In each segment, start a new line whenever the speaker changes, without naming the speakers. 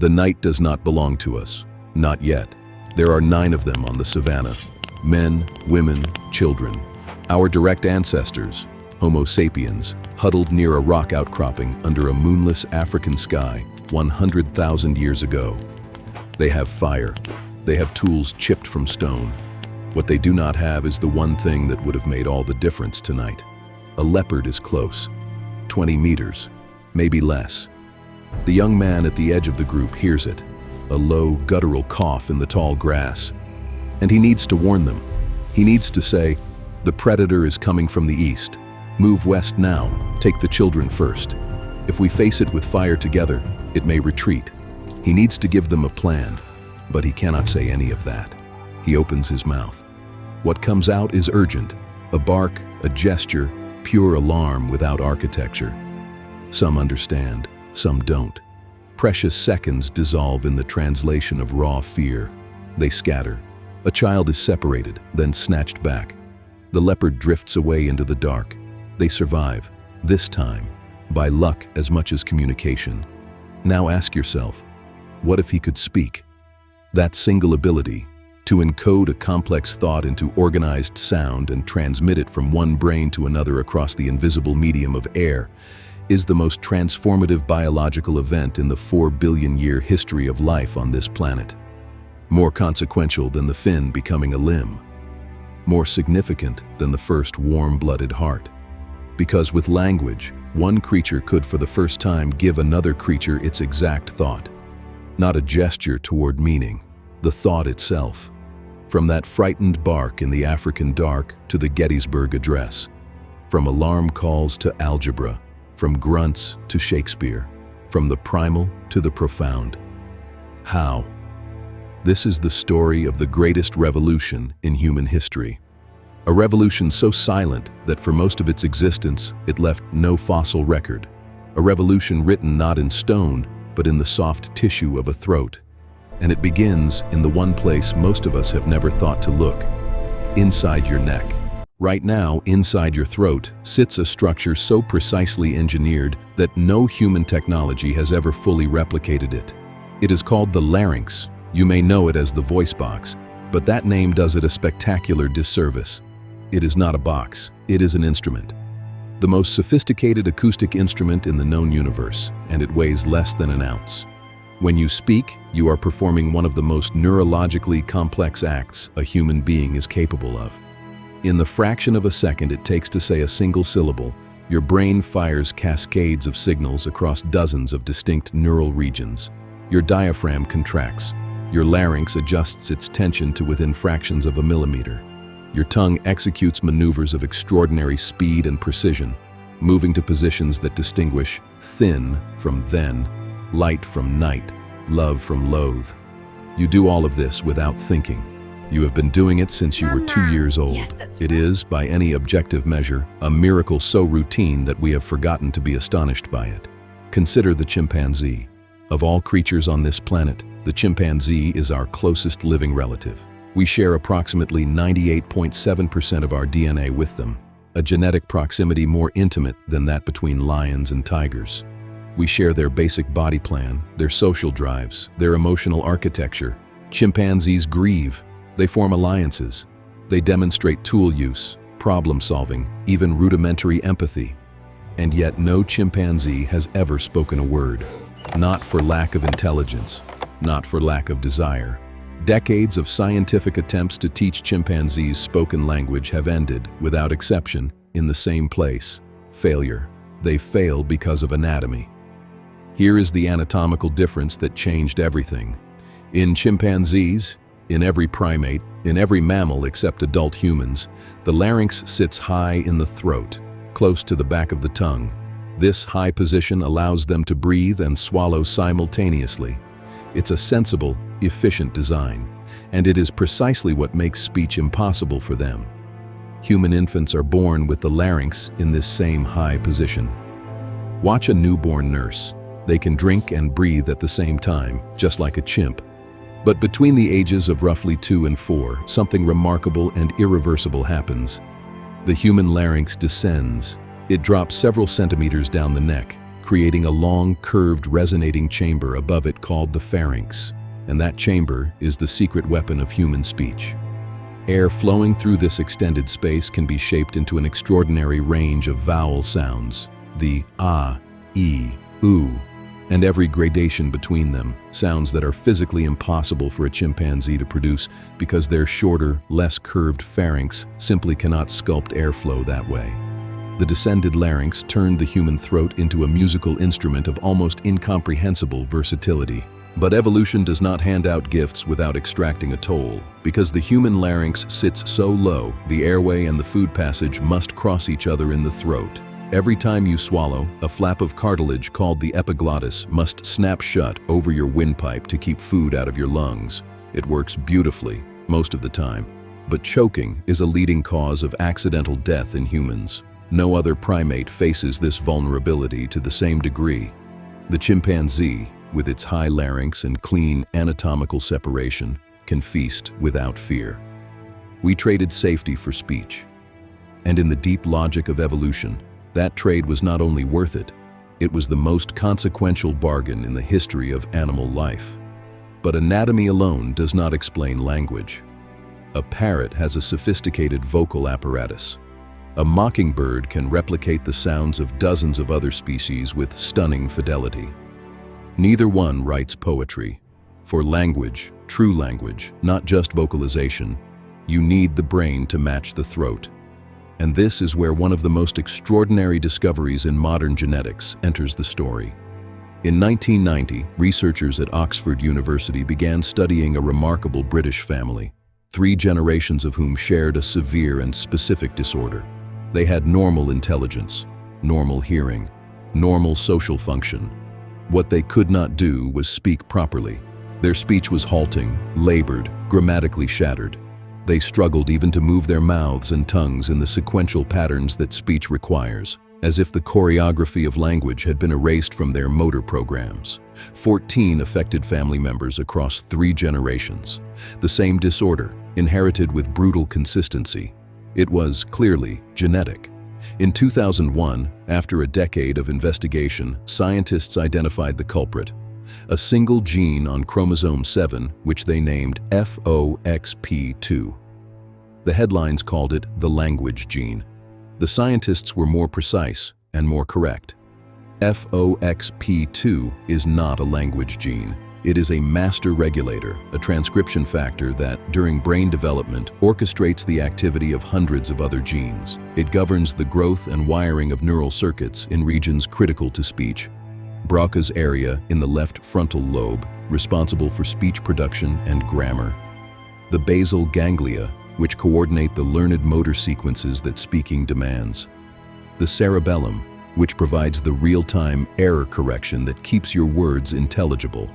The night does not belong to us. Not yet. There are 9 of them on the savannah. Men, women, children. Our direct ancestors, Homo sapiens, huddled near a rock outcropping under a moonless African sky 100,000 years ago. They have fire. They have tools chipped from stone. What they do not have is the one thing that would have made all the difference tonight. A leopard is close. 20 meters, maybe less. The young man at the edge of the group hears it, a low, guttural cough in the tall grass. And he needs to warn them. He needs to say, "The predator is coming from the east. Move west now, take the children first. If we face it with fire together, it may retreat." He needs to give them a plan, but he cannot say any of that. He opens his mouth. What comes out is urgent, a bark, a gesture, pure alarm without architecture. Some understand, some don't. Precious seconds dissolve in the translation of raw fear. They scatter. A child is separated, then snatched back. The leopard drifts away into the dark. They survive, this time, by luck as much as communication. Now ask yourself, what if he could speak? That single ability, to encode a complex thought into organized sound and transmit it from one brain to another across the invisible medium of air, is the most transformative biological event in the 4-billion-year history of life on this planet. More consequential than the fin becoming a limb. More significant than the first warm-blooded heart. Because with language, one creature could for the first time give another creature its exact thought. Not a gesture toward meaning, the thought itself. From that frightened bark in the African dark to the Gettysburg Address. From alarm calls to algebra. From grunts to Shakespeare. From the primal to the profound. How? This is the story of the greatest revolution in human history. A revolution so silent that for most of its existence, it left no fossil record. A revolution written not in stone, but in the soft tissue of a throat. And it begins in the one place most of us have never thought to look, inside your neck. Right now, inside your throat, sits a structure so precisely engineered that no human technology has ever fully replicated it. It is called the larynx. You may know it as the voice box, but that name does it a spectacular disservice. It is not a box, it is an instrument. The most sophisticated acoustic instrument in the known universe, and it weighs less than an ounce. When you speak, you are performing one of the most neurologically complex acts a human being is capable of. In the fraction of a second it takes to say a single syllable, your brain fires cascades of signals across dozens of distinct neural regions. Your diaphragm contracts. Your larynx adjusts its tension to within fractions of a millimeter. Your tongue executes maneuvers of extraordinary speed and precision, moving to positions that distinguish thin from then, light from night, love from loathe. You do all of this without thinking. You have been doing it since you were 2 years old.
Yes, that's
It
right.
is, by any objective measure, a miracle so routine that we have forgotten to be astonished by it. Consider the chimpanzee. Of all creatures on this planet, the chimpanzee is our closest living relative. We share approximately 98.7% of our DNA with them, a genetic proximity more intimate than that between lions and tigers. We share their basic body plan, their social drives, their emotional architecture. Chimpanzees grieve. They form alliances. They demonstrate tool use, problem solving, even rudimentary empathy. And yet no chimpanzee has ever spoken a word. Not for lack of intelligence, not for lack of desire. Decades of scientific attempts to teach chimpanzees spoken language have ended, without exception, in the same place: failure. They fail because of anatomy. Here is the anatomical difference that changed everything. In chimpanzees, in every primate, in every mammal except adult humans, the larynx sits high in the throat, close to the back of the tongue. This high position allows them to breathe and swallow simultaneously. It's a sensible, efficient design, and it is precisely what makes speech impossible for them. Human infants are born with the larynx in this same high position. Watch a newborn nurse. They can drink and breathe at the same time, just like a chimp. But between the ages of roughly 2 and 4, something remarkable and irreversible happens. The human larynx descends. It drops several centimeters down the neck, creating a long, curved, resonating chamber above it called the pharynx, and that chamber is the secret weapon of human speech. Air flowing through this extended space can be shaped into an extraordinary range of vowel sounds, the ah, e, oo, and every gradation between them, sounds that are physically impossible for a chimpanzee to produce because their shorter, less curved pharynx simply cannot sculpt airflow that way. The descended larynx turned the human throat into a musical instrument of almost incomprehensible versatility. But evolution does not hand out gifts without extracting a toll. Because the human larynx sits so low, the airway and the food passage must cross each other in the throat. Every time you swallow, a flap of cartilage called the epiglottis must snap shut over your windpipe to keep food out of your lungs. It works beautifully, most of the time. But choking is a leading cause of accidental death in humans. No other primate faces this vulnerability to the same degree. The chimpanzee, with its high larynx and clean anatomical separation, can feast without fear. We traded safety for speech. And in the deep logic of evolution, that trade was not only worth it, it was the most consequential bargain in the history of animal life. But anatomy alone does not explain language. A parrot has a sophisticated vocal apparatus. A mockingbird can replicate the sounds of dozens of other species with stunning fidelity. Neither one writes poetry. For language, true language, not just vocalization, you need the brain to match the throat. And this is where one of the most extraordinary discoveries in modern genetics enters the story. In 1990, researchers at Oxford University began studying a remarkable British family, 3 generations of whom shared a severe and specific disorder. They had normal intelligence, normal hearing, normal social function. What they could not do was speak properly. Their speech was halting, labored, grammatically shattered. They struggled even to move their mouths and tongues in the sequential patterns that speech requires, as if the choreography of language had been erased from their motor programs. 14 affected family members across 3 generations. The same disorder, inherited with brutal consistency. It was clearly genetic. In 2001, after a decade of investigation, scientists identified the culprit. A single gene on chromosome 7, which they named FOXP2. The headlines called it the language gene. The scientists were more precise and more correct. FOXP2 is not a language gene. It is a master regulator, a transcription factor that, during brain development, orchestrates the activity of hundreds of other genes. It governs the growth and wiring of neural circuits in regions critical to speech. Broca's area in the left frontal lobe, responsible for speech production and grammar. The basal ganglia, which coordinate the learned motor sequences that speaking demands. The cerebellum, which provides the real-time error correction that keeps your words intelligible.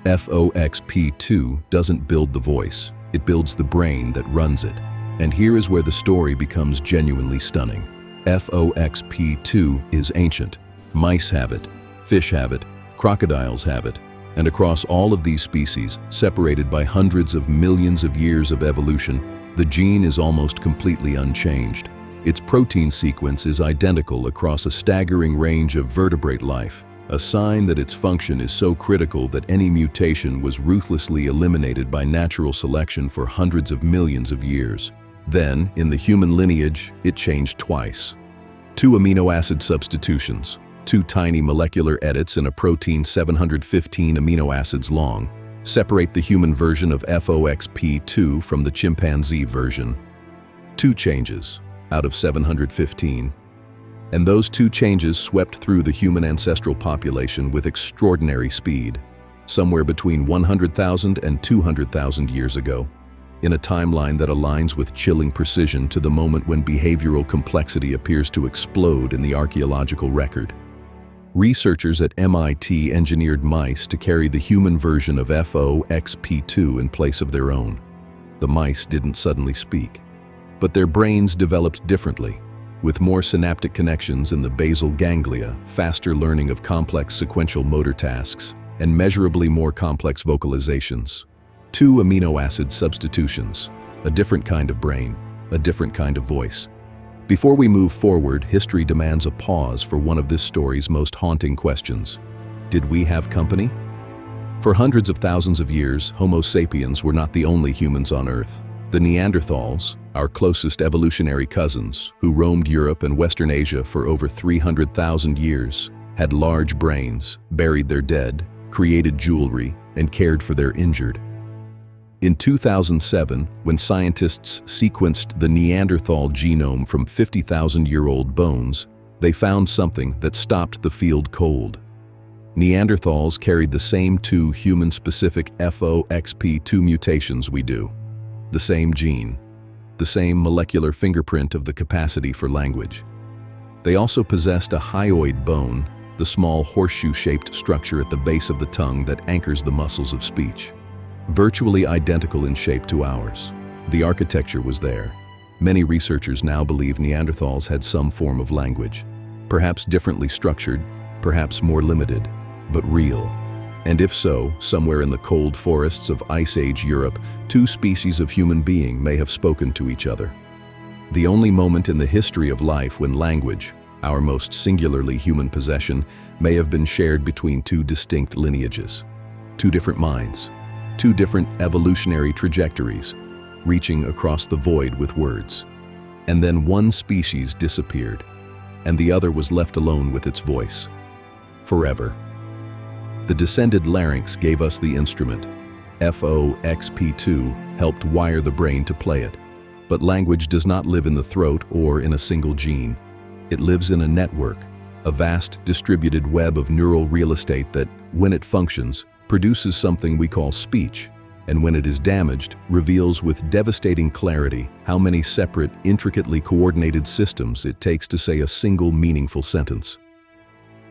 FOXP2 doesn't build the voice, it builds the brain that runs it. And here is where the story becomes genuinely stunning. FOXP2 is ancient. Mice have it, fish have it, crocodiles have it, and across all of these species, separated by hundreds of millions of years of evolution, the gene is almost completely unchanged. Its protein sequence is identical across a staggering range of vertebrate life, a sign that its function is so critical that any mutation was ruthlessly eliminated by natural selection for hundreds of millions of years. Then, in the human lineage, it changed twice. 2 amino acid substitutions, 2 tiny molecular edits in a protein 715 amino acids long, separate the human version of FOXP2 from the chimpanzee version. 2 changes out of 715. And those 2 changes swept through the human ancestral population with extraordinary speed, somewhere between 100,000 and 200,000 years ago, in a timeline that aligns with chilling precision to the moment when behavioral complexity appears to explode in the archaeological record. Researchers at MIT engineered mice to carry the human version of FOXP2 in place of their own. The mice didn't suddenly speak, but their brains developed differently, with more synaptic connections in the basal ganglia, faster learning of complex sequential motor tasks, and measurably more complex vocalizations. 2 amino acid substitutions, a different kind of brain, a different kind of voice. Before we move forward, history demands a pause for one of this story's most haunting questions. Did we have company? For hundreds of thousands of years, Homo sapiens were not the only humans on Earth. The Neanderthals, our closest evolutionary cousins, who roamed Europe and Western Asia for over 300,000 years, had large brains, buried their dead, created jewelry, and cared for their injured. In 2007, when scientists sequenced the Neanderthal genome from 50,000-year-old bones, they found something that stopped the field cold. Neanderthals carried the same two human-specific FOXP2 mutations we do. The same gene, the same molecular fingerprint of the capacity for language. They also possessed a hyoid bone, the small horseshoe-shaped structure at the base of the tongue that anchors the muscles of speech. Virtually identical in shape to ours. The architecture was there. Many researchers now believe Neanderthals had some form of language. Perhaps differently structured, perhaps more limited, but real. And if so, somewhere in the cold forests of Ice Age Europe, two species of human being may have spoken to each other. The only moment in the history of life when language, our most singularly human possession, may have been shared between two distinct lineages. Two different minds, two different evolutionary trajectories, reaching across the void with words. And then one species disappeared, and the other was left alone with its voice. Forever. The descended larynx gave us the instrument. FOXP2 helped wire the brain to play it. But language does not live in the throat or in a single gene. It lives in a network, a vast distributed web of neural real estate that, when it functions, produces something we call speech, and when it is damaged, reveals with devastating clarity how many separate, intricately coordinated systems it takes to say a single meaningful sentence.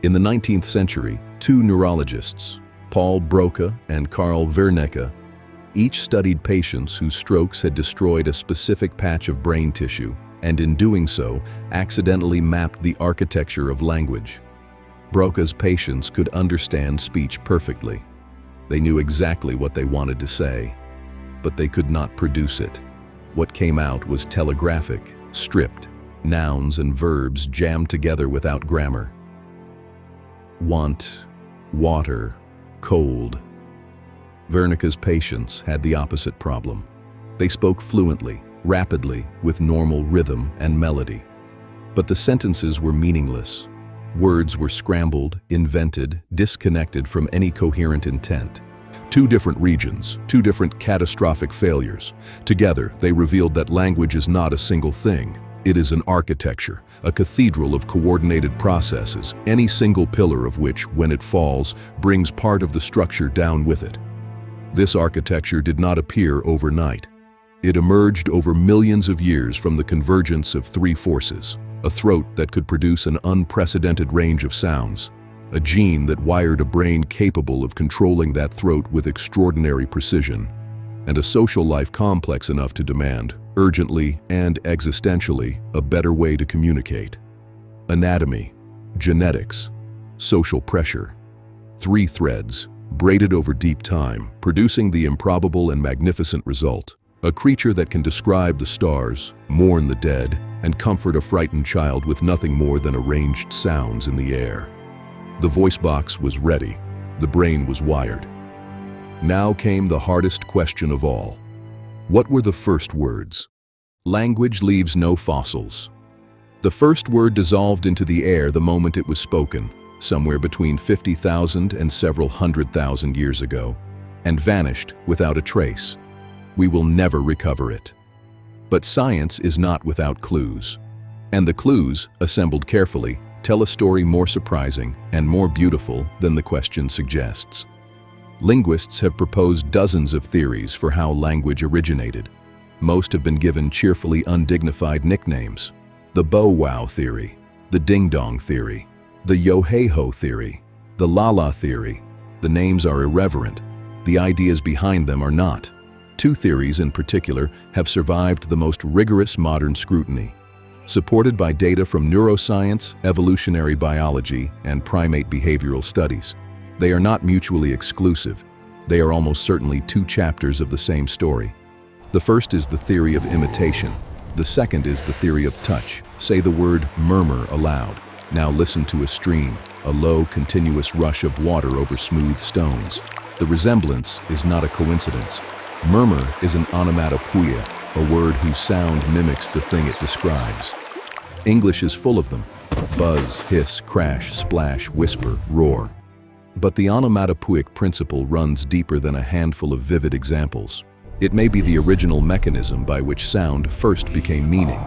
In the 19th century, two neurologists, Paul Broca and Carl Wernicke, each studied patients whose strokes had destroyed a specific patch of brain tissue, and in doing so, accidentally mapped the architecture of language. Broca's patients could understand speech perfectly. They knew exactly what they wanted to say, but they could not produce it. What came out was telegraphic, stripped, nouns and verbs jammed together without grammar. Want, water, cold. Wernicke's patients had the opposite problem. They spoke fluently, rapidly, with normal rhythm and melody. But the sentences were meaningless. Words were scrambled, invented, disconnected from any coherent intent. Two different regions, two different catastrophic failures. Together, they revealed that language is not a single thing. It is an architecture, a cathedral of coordinated processes, any single pillar of which, when it falls, brings part of the structure down with it. This architecture did not appear overnight. It emerged over millions of years from the convergence of three forces: a throat that could produce an unprecedented range of sounds, a gene that wired a brain capable of controlling that throat with extraordinary precision, and a social life complex enough to demand, urgently and existentially, a better way to communicate. Anatomy, genetics, social pressure. Three threads, braided over deep time, producing the improbable and magnificent result. A creature that can describe the stars, mourn the dead, and comfort a frightened child with nothing more than arranged sounds in the air. The voice box was ready. The brain was wired. Now came the hardest question of all. What were the first words? Language leaves no fossils. The first word dissolved into the air the moment it was spoken, somewhere between 50,000 and several 100,000 years ago, and vanished without a trace. We will never recover it. But science is not without clues. And the clues, assembled carefully, tell a story more surprising and more beautiful than the question suggests. Linguists have proposed dozens of theories for how language originated. Most have been given cheerfully undignified nicknames: the bow-wow theory, the ding-dong theory, the yo-hey-ho theory, the la-la theory. The names are irreverent. The ideas behind them are not. Two theories in particular have survived the most rigorous modern scrutiny. Supported by data from neuroscience, evolutionary biology, and primate behavioral studies. They are not mutually exclusive. They are almost certainly two chapters of the same story. The first is the theory of imitation. The second is the theory of touch. Say the word murmur aloud. Now listen to a stream, a low, continuous rush of water over smooth stones. The resemblance is not a coincidence. Murmur is an onomatopoeia, a word whose sound mimics the thing it describes. English is full of them. Buzz, hiss, crash, splash, whisper, roar. But the onomatopoeic principle runs deeper than a handful of vivid examples. It may be the original mechanism by which sound first became meaning.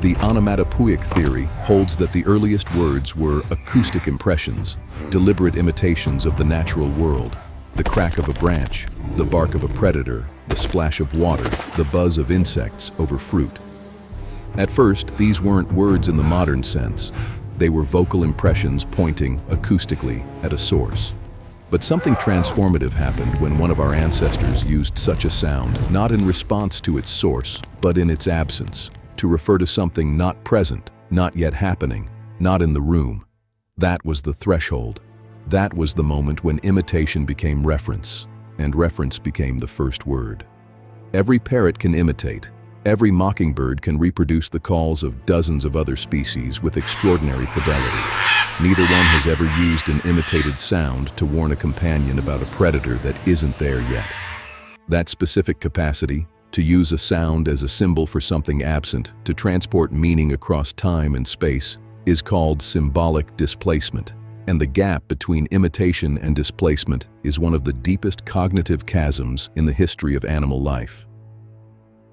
The onomatopoeic theory holds that the earliest words were acoustic impressions, deliberate imitations of the natural world. The crack of a branch, the bark of a predator, the splash of water, the buzz of insects over fruit. At first, these weren't words in the modern sense. They were vocal impressions pointing acoustically at a source. But something transformative happened when one of our ancestors used such a sound, not in response to its source, but in its absence, to refer to something not present, not yet happening, not in the room. That was the threshold. That was the moment when imitation became reference, and reference became the first word. Every parrot can imitate. Every mockingbird can reproduce the calls of dozens of other species with extraordinary fidelity. Neither one has ever used an imitated sound to warn a companion about a predator that isn't there yet. That specific capacity, to use a sound as a symbol for something absent, to transport meaning across time and space, is called symbolic displacement. And the gap between imitation and displacement is one of the deepest cognitive chasms in the history of animal life.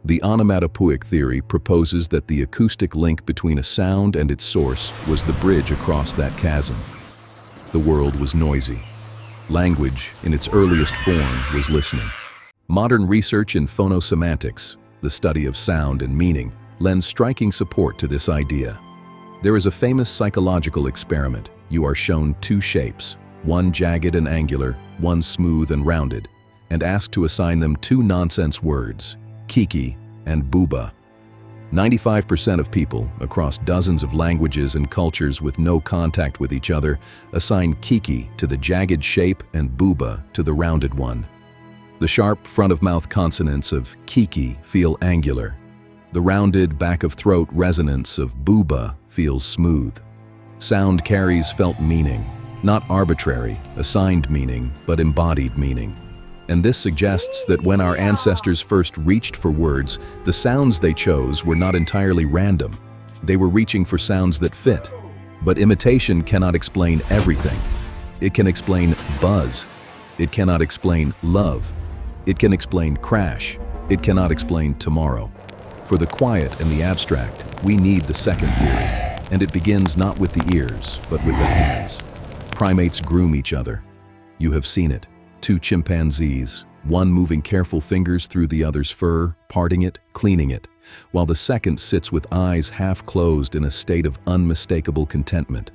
The onomatopoeic theory proposes that the acoustic link between a sound and its source was the bridge across that chasm. The world was noisy. Language, in its earliest form, was listening. Modern research in phonosemantics, the study of sound and meaning, lends striking support to this idea. There is a famous psychological experiment. You are shown two shapes, one jagged and angular, one smooth and rounded, and asked to assign them two nonsense words, Kiki and Booba. 95% of people, across dozens of languages and cultures with no contact with each other, assign Kiki to the jagged shape and Booba to the rounded one. The sharp front-of-mouth consonants of Kiki feel angular. The rounded back-of-throat resonance of Booba feels smooth. Sound carries felt meaning, not arbitrary, assigned meaning, but embodied meaning. And this suggests that when our ancestors first reached for words, the sounds they chose were not entirely random. They were reaching for sounds that fit. But imitation cannot explain everything. It can explain buzz. It cannot explain love. It can explain crash. It cannot explain tomorrow. For the quiet and the abstract, we need the second theory. And it begins not with the ears, but with the hands. Primates groom each other. You have seen it. Two chimpanzees, one moving careful fingers through the other's fur, parting it, cleaning it, while the second sits with eyes half closed in a state of unmistakable contentment.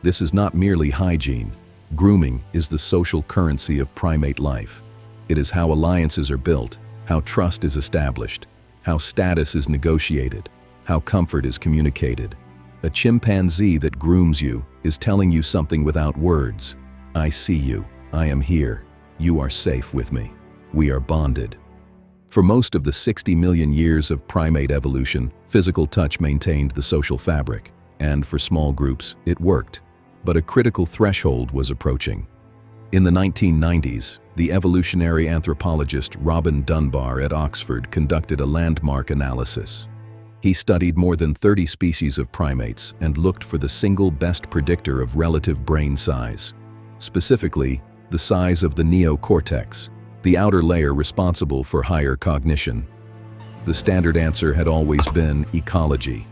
This is not merely hygiene. Grooming is the social currency of primate life. It is how alliances are built, how trust is established, how status is negotiated, how comfort is communicated. A chimpanzee that grooms you is telling you something without words. I see you. I am here. You are safe with me. We are bonded. For most of the 60 million years of primate evolution, physical touch maintained the social fabric, and for small groups, it worked. But a critical threshold was approaching. In the 1990s, the evolutionary anthropologist Robin Dunbar at Oxford conducted a landmark analysis. He studied more than 30 species of primates and looked for the single best predictor of relative brain size. Specifically, the size of the neocortex, the outer layer responsible for higher cognition. The standard answer had always been ecology.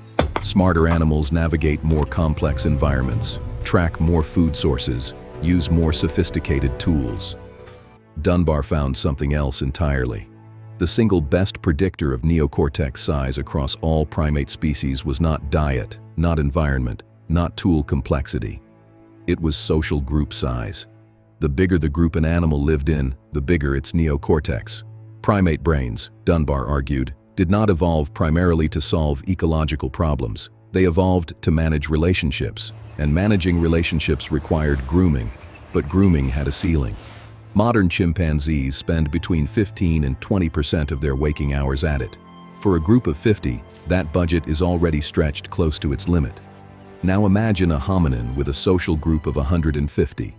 Smarter animals navigate more complex environments, track more food sources, use more sophisticated tools. Dunbar found something else entirely. The single best predictor of neocortex size across all primate species was not diet, not environment, not tool complexity. It was social group size. The bigger the group an animal lived in, the bigger its neocortex. Primate brains, Dunbar argued, did not evolve primarily to solve ecological problems. They evolved to manage relationships, and managing relationships required grooming, but grooming had a ceiling. Modern chimpanzees spend between 15 and 20% of their waking hours at it. For a group of 50, that budget is already stretched close to its limit. Now imagine a hominin with a social group of 150.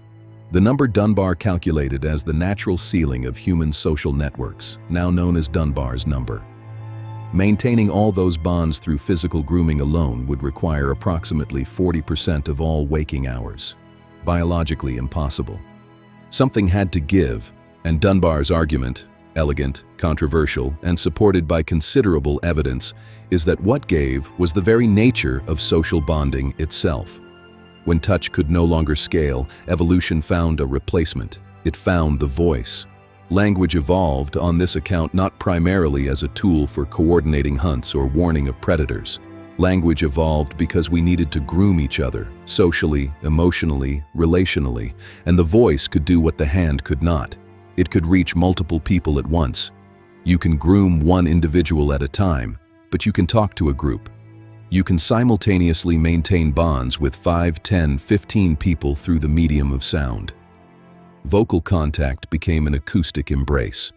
The number Dunbar calculated as the natural ceiling of human social networks, now known as Dunbar's number. Maintaining all those bonds through physical grooming alone would require approximately 40% of all waking hours. Biologically impossible. Something had to give, and Dunbar's argument, elegant, controversial, and supported by considerable evidence, is that what gave was the very nature of social bonding itself. When touch could no longer scale, evolution found a replacement. It found the voice. Language evolved on this account not primarily as a tool for coordinating hunts or warning of predators. Language evolved because we needed to groom each other, socially, emotionally, relationally, and the voice could do what the hand could not. It could reach multiple people at once. You can groom one individual at a time, but you can talk to a group. You can simultaneously maintain bonds with 5, 10, 15 people through the medium of sound. Vocal contact became an acoustic embrace.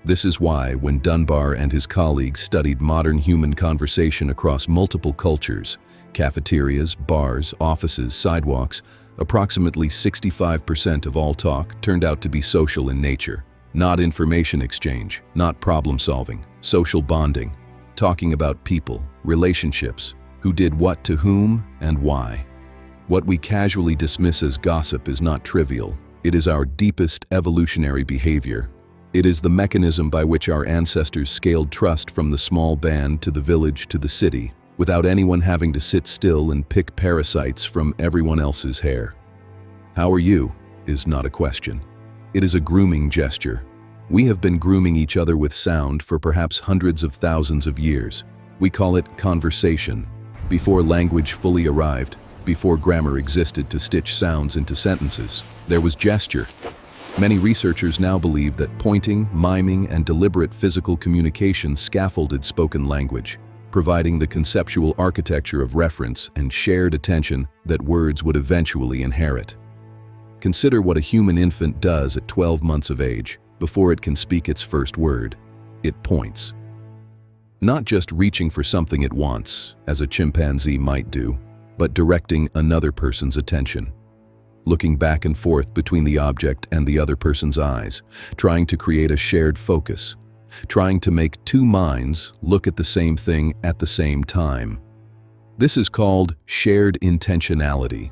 This is why, when Dunbar and his colleagues studied modern human conversation across multiple cultures, cafeterias, bars, offices, sidewalks, approximately 65% of all talk turned out to be social in nature. Not information exchange, not problem solving, social bonding, talking about people, relationships, who did what to whom and why. What we casually dismiss as gossip is not trivial. It is our deepest evolutionary behavior. It is the mechanism by which our ancestors scaled trust from the small band to the village to the city, without anyone having to sit still and pick parasites from everyone else's hair. How are you? Is not a question. It is a grooming gesture. We have been grooming each other with sound for perhaps hundreds of thousands of years. We call it conversation. Before language fully arrived, before grammar existed to stitch sounds into sentences, there was gesture. Many researchers now believe that pointing, miming, and deliberate physical communication scaffolded spoken language, providing the conceptual architecture of reference and shared attention that words would eventually inherit. Consider what a human infant does at 12 months of age, before it can speak its first word. It points. Not just reaching for something it wants, as a chimpanzee might do, but directing another person's attention. Looking back and forth between the object and the other person's eyes, trying to create a shared focus, trying to make two minds look at the same thing at the same time. This is called shared intentionality,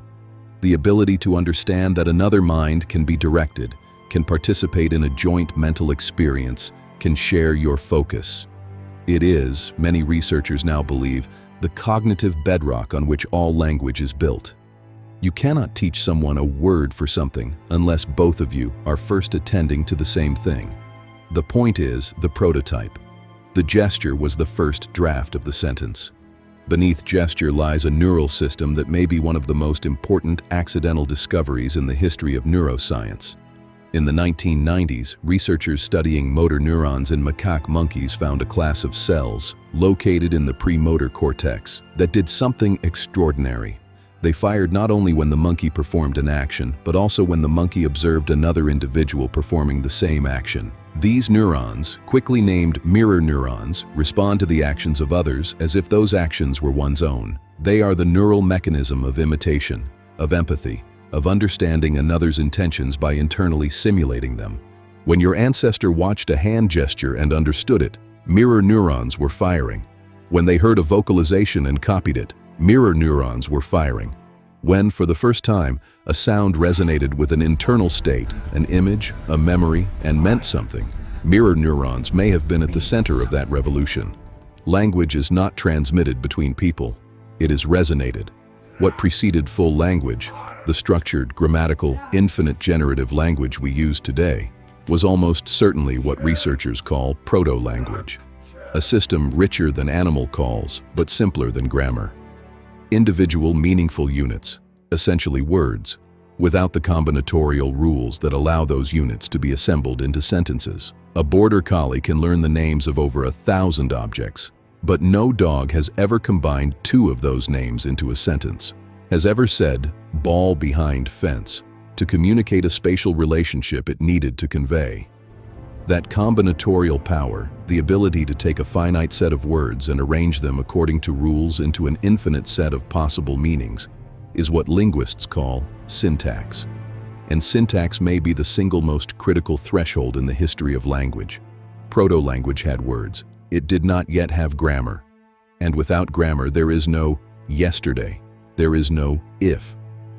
the ability to understand that another mind can be directed, can participate in a joint mental experience, can share your focus. It is, many researchers now believe, the cognitive bedrock on which all language is built. You cannot teach someone a word for something unless both of you are first attending to the same thing. The point is the prototype. The gesture was the first draft of the sentence. Beneath gesture lies a neural system that may be one of the most important accidental discoveries in the history of neuroscience. In the 1990s, researchers studying motor neurons in macaque monkeys found a class of cells located in the premotor cortex that did something extraordinary. They fired not only when the monkey performed an action, but also when the monkey observed another individual performing the same action. These neurons, quickly named mirror neurons, respond to the actions of others as if those actions were one's own. They are the neural mechanism of imitation, of empathy, of understanding another's intentions by internally simulating them. When your ancestor watched a hand gesture and understood it, mirror neurons were firing. When they heard a vocalization and copied it, mirror neurons were firing. When, for the first time, a sound resonated with an internal state, an image, a memory, and meant something, mirror neurons may have been at the center of that revolution. Language is not transmitted between people. It is resonated. What preceded full language, the structured, grammatical, infinite generative language we use today, was almost certainly what researchers call proto-language, a system richer than animal calls, but simpler than grammar. Individual meaningful units, essentially words, without the combinatorial rules that allow those units to be assembled into sentences. A border collie can learn the names of over 1,000 objects, but no dog has ever combined two of those names into a sentence, has ever said, "ball behind fence," to communicate a spatial relationship it needed to convey. That combinatorial power, the ability to take a finite set of words and arrange them according to rules into an infinite set of possible meanings, is what linguists call syntax. And syntax may be the single most critical threshold in the history of language. Proto-language had words. It did not yet have grammar. And without grammar, there is no yesterday. There is no if.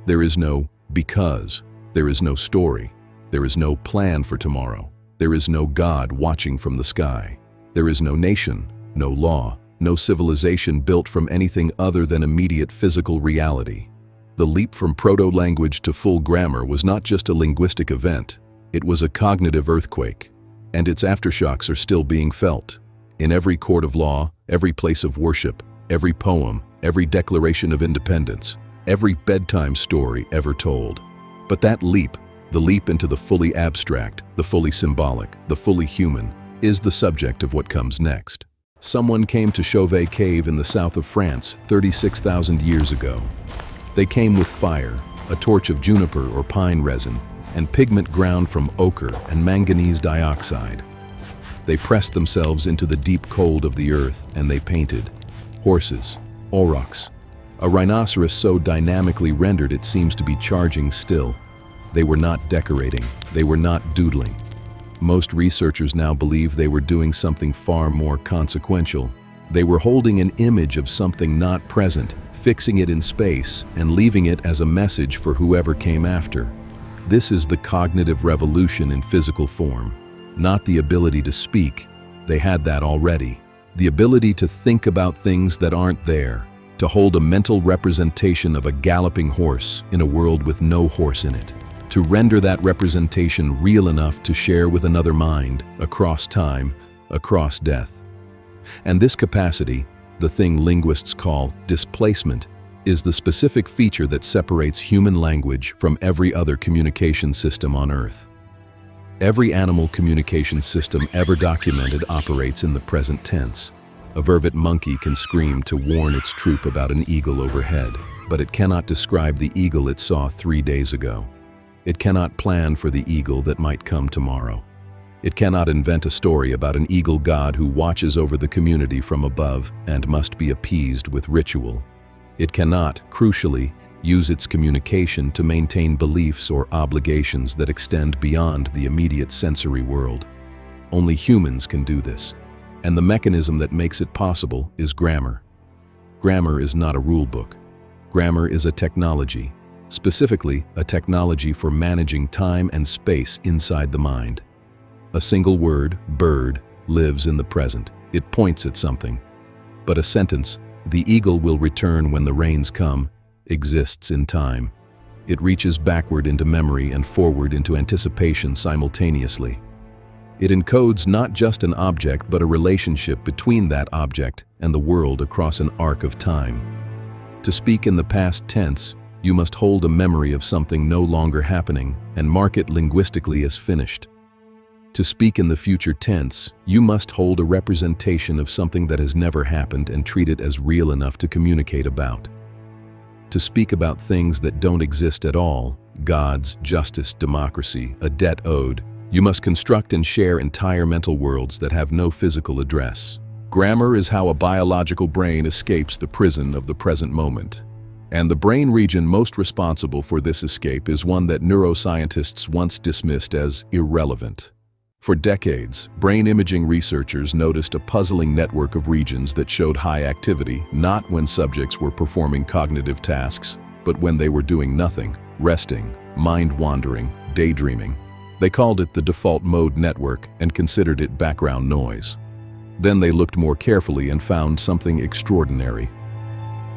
There is no because. There is no story. There is no plan for tomorrow. There is no God watching from the sky. There is no nation, no law, no civilization built from anything other than immediate physical reality. The leap from proto-language to full grammar was not just a linguistic event. It was a cognitive earthquake, and its aftershocks are still being felt. In every court of law, every place of worship, every poem, every declaration of independence, every bedtime story ever told. But that leap, the leap into the fully abstract, the fully symbolic, the fully human, is the subject of what comes next. Someone came to Chauvet Cave in the south of France 36,000 years ago. They came with fire, a torch of juniper or pine resin, and pigment ground from ochre and manganese dioxide. They pressed themselves into the deep cold of the earth and they painted horses, aurochs, a rhinoceros so dynamically rendered it seems to be charging still. They were not decorating, they were not doodling. Most researchers now believe they were doing something far more consequential. They were holding an image of something not present, fixing it in space, and leaving it as a message for whoever came after. This is the cognitive revolution in physical form. Not the ability to speak, they had that already. The ability to think about things that aren't there, to hold a mental representation of a galloping horse in a world with no horse in it. To render that representation real enough to share with another mind, across time, across death. And this capacity, the thing linguists call displacement, is the specific feature that separates human language from every other communication system on Earth. Every animal communication system ever documented operates in the present tense. A vervet monkey can scream to warn its troop about an eagle overhead, but it cannot describe the eagle it saw 3 days ago. It cannot plan for the eagle that might come tomorrow. It cannot invent a story about an eagle god who watches over the community from above and must be appeased with ritual. It cannot, crucially, use its communication to maintain beliefs or obligations that extend beyond the immediate sensory world. Only humans can do this, and the mechanism that makes it possible is grammar. Grammar is not a rule book. Grammar is a technology. Specifically, a technology for managing time and space inside the mind. A single word, bird, lives in the present. It points at something. But a sentence, the eagle will return when the rains come, exists in time. It reaches backward into memory and forward into anticipation simultaneously. It encodes not just an object but a relationship between that object and the world across an arc of time. To speak in the past tense, you must hold a memory of something no longer happening and mark it linguistically as finished. To speak in the future tense, you must hold a representation of something that has never happened and treat it as real enough to communicate about. To speak about things that don't exist at all, gods, justice, democracy, a debt owed, you must construct and share entire mental worlds that have no physical address. Grammar is how a biological brain escapes the prison of the present moment. And the brain region most responsible for this escape is one that neuroscientists once dismissed as irrelevant. For decades, brain imaging researchers noticed a puzzling network of regions that showed high activity, not when subjects were performing cognitive tasks, but when they were doing nothing, resting, mind-wandering, daydreaming. They called it the default mode network and considered it background noise. Then they looked more carefully and found something extraordinary.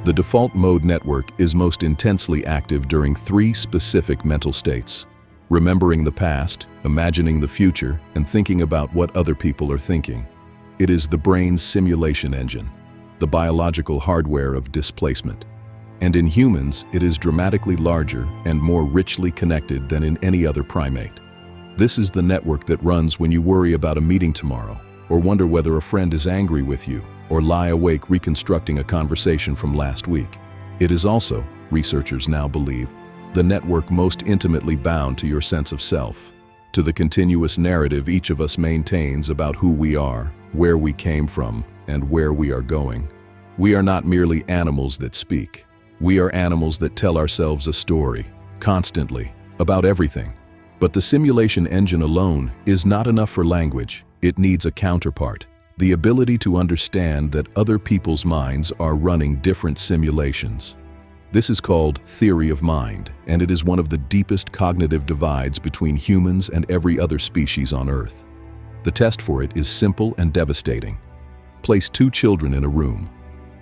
The default mode network is most intensely active during 3 specific mental states: remembering the past, imagining the future, and thinking about what other people are thinking. It is the brain's simulation engine, the biological hardware of displacement. And in humans, it is dramatically larger and more richly connected than in any other primate. This is the network that runs when you worry about a meeting tomorrow, or wonder whether a friend is angry with you, or lie awake reconstructing a conversation from last week. It is also, researchers now believe, the network most intimately bound to your sense of self. to the continuous narrative each of us maintains about who we are, where we came from, and where we are going. We are not merely animals that speak. We are animals that tell ourselves a story, constantly, about everything. But the simulation engine alone is not enough for language. It needs a counterpart, the ability to understand that other people's minds are running different simulations. This is called theory of mind, and it is one of the deepest cognitive divides between humans and every other species on Earth. The test for it is simple and devastating. Place two children in a room.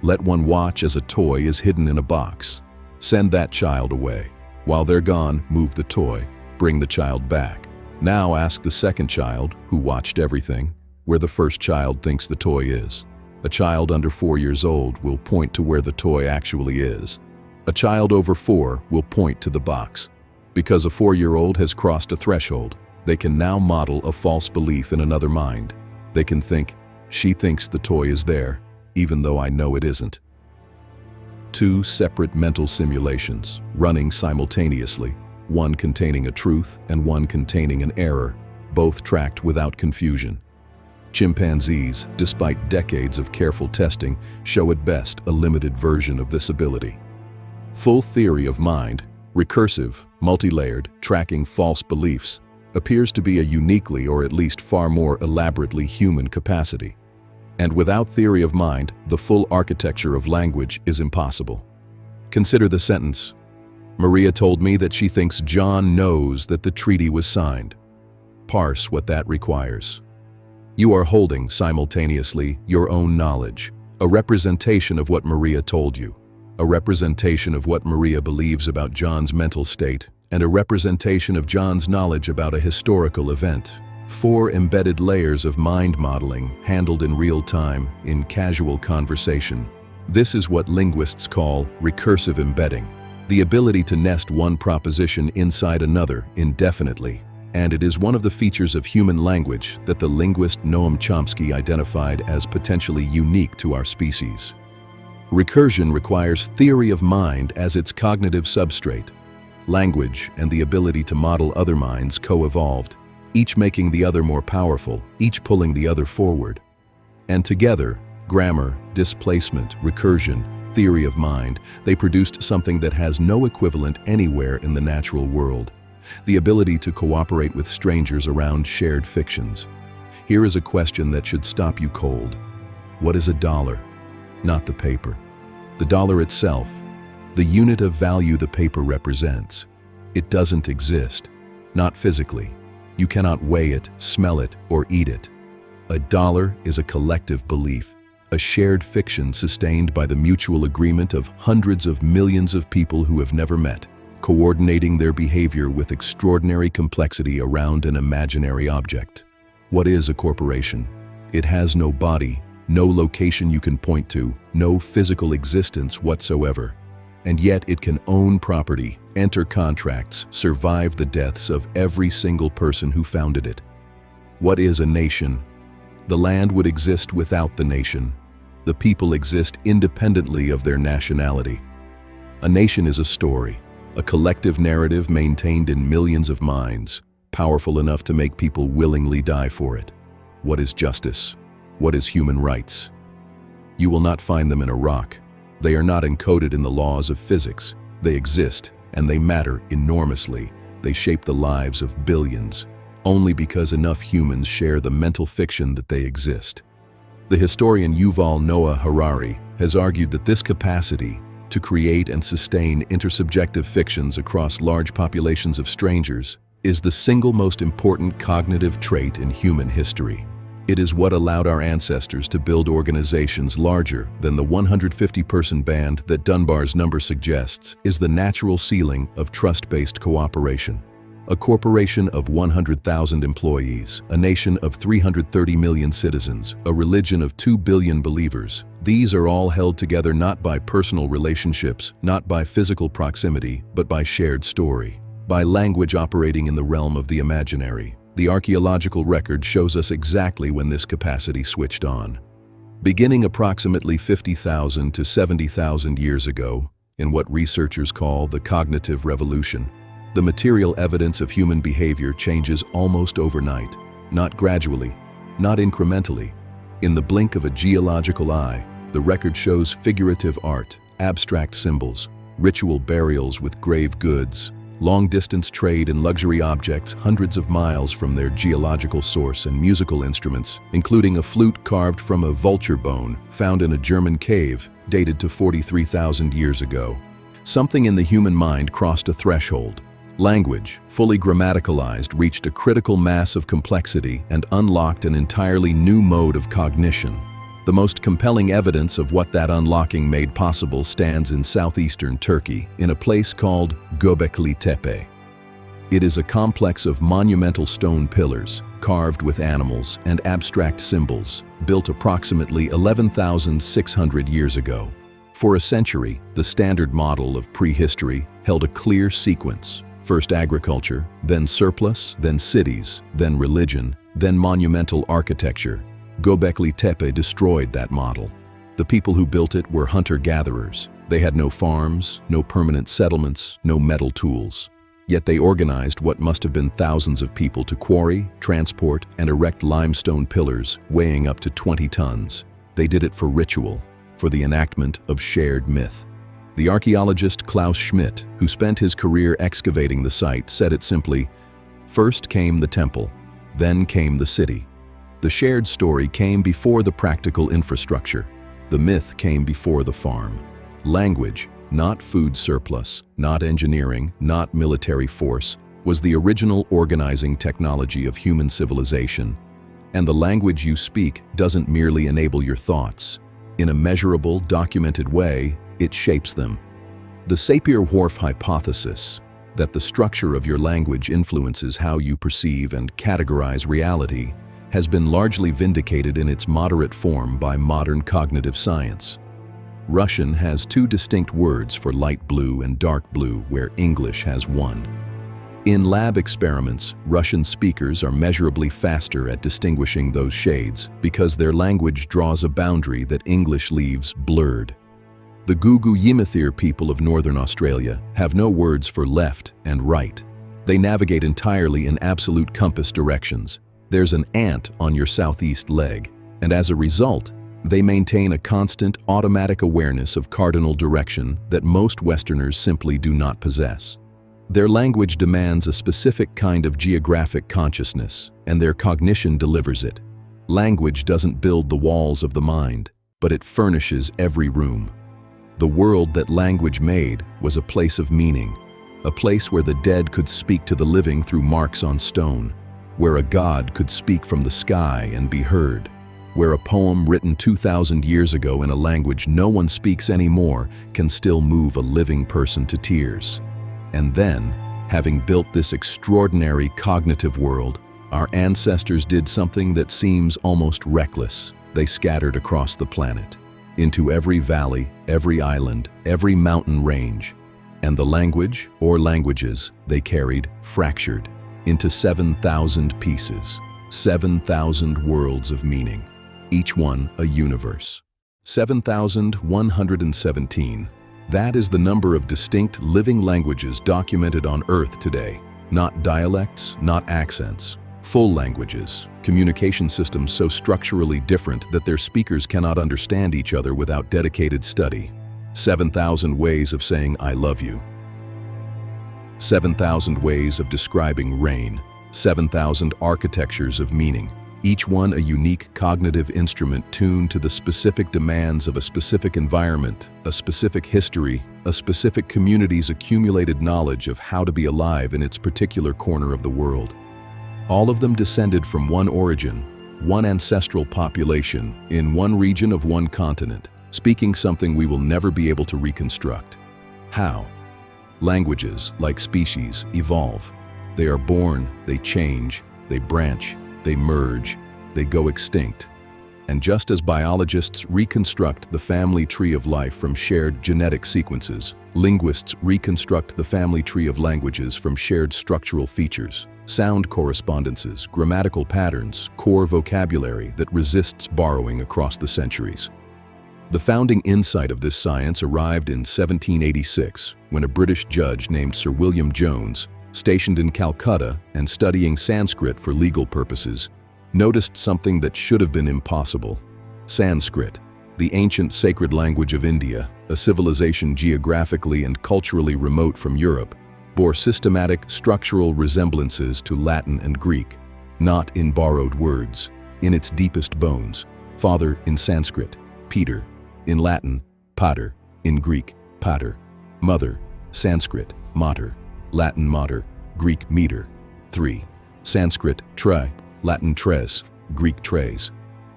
Let one watch as a toy is hidden in a box. Send that child away. While they're gone, move the toy. Bring the child back. Now ask the second child, who watched everything, where the first child thinks the toy is. A child under 4 years old will point to where the toy actually is. A child over 4 will point to the box. Because a 4-year-old has crossed a threshold, they can now model a false belief in another mind. They can think, she thinks the toy is there, even though I know it isn't. Two separate mental simulations, running simultaneously, one containing a truth and one containing an error, both tracked without confusion. Chimpanzees, despite decades of careful testing, show at best a limited version of this ability. Full theory of mind, recursive, multi-layered, tracking false beliefs, appears to be a uniquely or at least far more elaborately human capacity. And without theory of mind, the full architecture of language is impossible. Consider the sentence, Maria told me that she thinks John knows that the treaty was signed. Parse what that requires. You are holding simultaneously your own knowledge, a representation of what Maria told you, a representation of what Maria believes about John's mental state, and a representation of John's knowledge about a historical event. 4 embedded layers of mind modeling handled in real time, in casual conversation. This is what linguists call recursive embedding, the ability to nest one proposition inside another indefinitely. And it is one of the features of human language that the linguist Noam Chomsky identified as potentially unique to our species. Recursion requires theory of mind as its cognitive substrate. Language and the ability to model other minds co-evolved, each making the other more powerful, each pulling the other forward. And together, grammar, displacement, recursion, theory of mind, they produced something that has no equivalent anywhere in the natural world. The ability to cooperate with strangers around shared fictions. Here is a question that should stop you cold. What is a dollar? Not the paper. The dollar itself, the unit of value the paper represents. It doesn't exist, not physically. You cannot weigh it, smell it, or eat it. A dollar is a collective belief, a shared fiction sustained by the mutual agreement of hundreds of millions of people who have never met, coordinating their behavior with extraordinary complexity around an imaginary object. What is a corporation? It has no body, no location you can point to, no physical existence whatsoever. And yet it can own property, enter contracts, survive the deaths of every single person who founded it. What is a nation? The land would exist without the nation. The people exist independently of their nationality. A nation is a story, a collective narrative maintained in millions of minds, powerful enough to make people willingly die for it. What is justice? What is human rights? You will not find them in a rock. They are not encoded in the laws of physics. They exist, and they matter enormously. They shape the lives of billions, only because enough humans share the mental fiction that they exist. The historian Yuval Noah Harari has argued that this capacity to create and sustain intersubjective fictions across large populations of strangers is the single most important cognitive trait in human history. It is what allowed our ancestors to build organizations larger than the 150-person band that Dunbar's number suggests is the natural ceiling of trust-based cooperation. A corporation of 100,000 employees, a nation of 330 million citizens, a religion of 2 billion believers. These are all held together not by personal relationships, not by physical proximity, but by shared story, by language operating in the realm of the imaginary. The archaeological record shows us exactly when this capacity switched on. Beginning approximately 50,000 to 70,000 years ago, in what researchers call the cognitive revolution, The material evidence of human behavior changes almost overnight, not gradually, not incrementally. In the blink of a geological eye, the record shows figurative art, abstract symbols, ritual burials with grave goods, long-distance trade in luxury objects hundreds of miles from their geological source, and musical instruments, including a flute carved from a vulture bone found in a German cave dated to 43,000 years ago. Something in the human mind crossed a threshold. Language, fully grammaticalized, reached a critical mass of complexity and unlocked an entirely new mode of cognition. The most compelling evidence of what that unlocking made possible stands in southeastern Turkey, in a place called Göbekli Tepe. It is a complex of monumental stone pillars, carved with animals and abstract symbols, built approximately 11,600 years ago. For a century, the standard model of prehistory held a clear sequence: first agriculture, then surplus, then cities, then religion, then monumental architecture. Göbekli Tepe destroyed that model. The people who built it were hunter-gatherers. They had no farms, no permanent settlements, no metal tools. Yet they organized what must have been thousands of people to quarry, transport, and erect limestone pillars weighing up to 20 tons. They did it for ritual, for the enactment of shared myth. The archaeologist Klaus Schmidt, who spent his career excavating the site, said it simply: "First came the temple, then came the city. The shared story came before the practical infrastructure. The myth came before the farm. Language, not food surplus, not engineering, not military force, was the original organizing technology of human civilization. And the language you speak doesn't merely enable your thoughts. In a measurable, documented way, it shapes them." The Sapir-Whorf hypothesis, that the structure of your language influences how you perceive and categorize reality, has been largely vindicated in its moderate form by modern cognitive science. Russian has two distinct words for light blue and dark blue, where English has one. In lab experiments, Russian speakers are measurably faster at distinguishing those shades because their language draws a boundary that English leaves blurred. The Gugu Yimithir people of Northern Australia have no words for left and right. They navigate entirely in absolute compass directions. There's an ant on your southeast leg, and as a result, they maintain a constant automatic awareness of cardinal direction that most Westerners simply do not possess. Their language demands a specific kind of geographic consciousness, and their cognition delivers it. Language doesn't build the walls of the mind, but it furnishes every room. The world that language made was a place of meaning, a place where the dead could speak to the living through marks on stone, where a god could speak from the sky and be heard, where a poem written 2,000 years ago in a language no one speaks anymore can still move a living person to tears. And then, having built this extraordinary cognitive world, our ancestors did something that seems almost reckless. They scattered across the planet, into every valley, every island, every mountain range, and the language, or languages, they carried fractured into 7,000 pieces, 7,000 worlds of meaning, each one a universe. 7,117. That is the number of distinct living languages documented on Earth today. Not dialects, not accents. Full languages, communication systems so structurally different that their speakers cannot understand each other without dedicated study. 7,000 ways of saying "I love you." 7,000 ways of describing rain, 7,000 architectures of meaning, each one a unique cognitive instrument tuned to the specific demands of a specific environment, a specific history, a specific community's accumulated knowledge of how to be alive in its particular corner of the world. All of them descended from one origin, one ancestral population, in one region of one continent, speaking something we will never be able to reconstruct. How? Languages, like species, evolve. They are born, they change, they branch, they merge, they go extinct. And just as biologists reconstruct the family tree of life from shared genetic sequences, linguists reconstruct the family tree of languages from shared structural features, sound correspondences, grammatical patterns, core vocabulary that resists borrowing across the centuries. The founding insight of this science arrived in 1786, when a British judge named Sir William Jones stationed in Calcutta and studying Sanskrit for legal purposes, noticed something that should have been impossible. Sanskrit, the ancient sacred language of India, a civilization geographically and culturally remote from Europe, bore systematic structural resemblances to Latin and Greek, not in borrowed words, in its deepest bones. Father in Sanskrit, Peter; in Latin, pater; in Greek, pater; mother, Sanskrit, mater; Latin mater, Greek meter. 3. Sanskrit, tre; Latin tres; Greek tres.